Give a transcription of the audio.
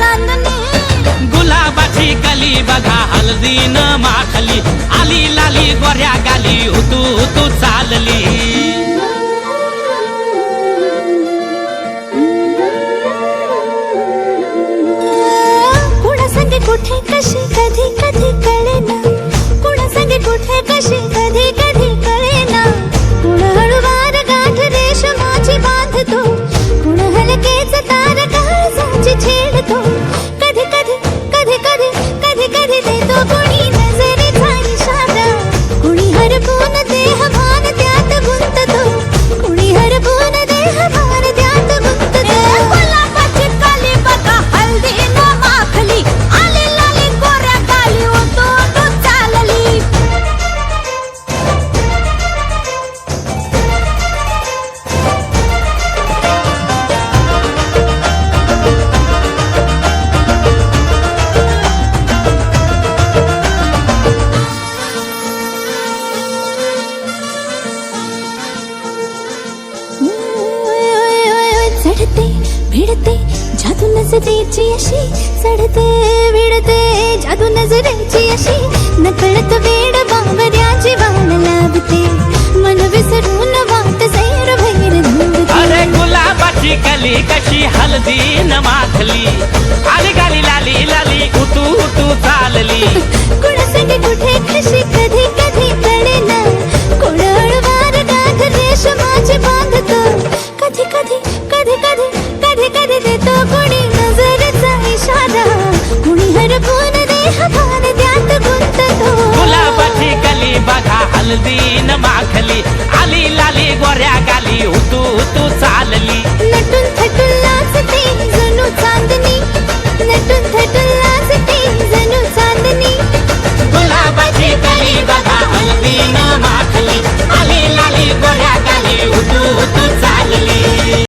चांदणी गुलाबाची कली बघा हळदीन माखली आली लाली गोऱ्या गाली हुतू हुतू चालली कुणा संगे कुठे कशी कधी कधी कळेना कुणा संगे कुठे कशी कधी कधी कळेना कुण हळूवार गाठ रेशमाची बांधतो कुण हलकेच तार काळजाची छेडतो कधी कधी कधी कधी कधी कधी देतो कुणी नजरेचा इशारा कुणी हरपून देह भान त्यात गुंततो कुणी हरपून देह भान त्यात गुंततो गुलाबाची काली बघा हळदीनं माखली आली लाली गोऱ्या गाली होतो तो चालली चढते भिडते जादू नजरेची अशी चढते भिडते जादू नजरेची अशी नकळत वेड बांबऱ्याची वाण लाभते मन विसरून वाट सैर भैर धुंदते अरे गुलाबाची कली कशी हळदीन माखली आली गाली लाली लाली हुतू हुतू चालली कुणासंगे कुठे कशी कधी कधी कळेना कोण हळूवार गाठ रेशमाची बांधतो कधी कधी कधी कधी कधी कधी देतो कुणी नजरेचा इशारा कुणी हरपून देह भान त्यात गुंततो गुलाबाची कली बघा हळदीन माखली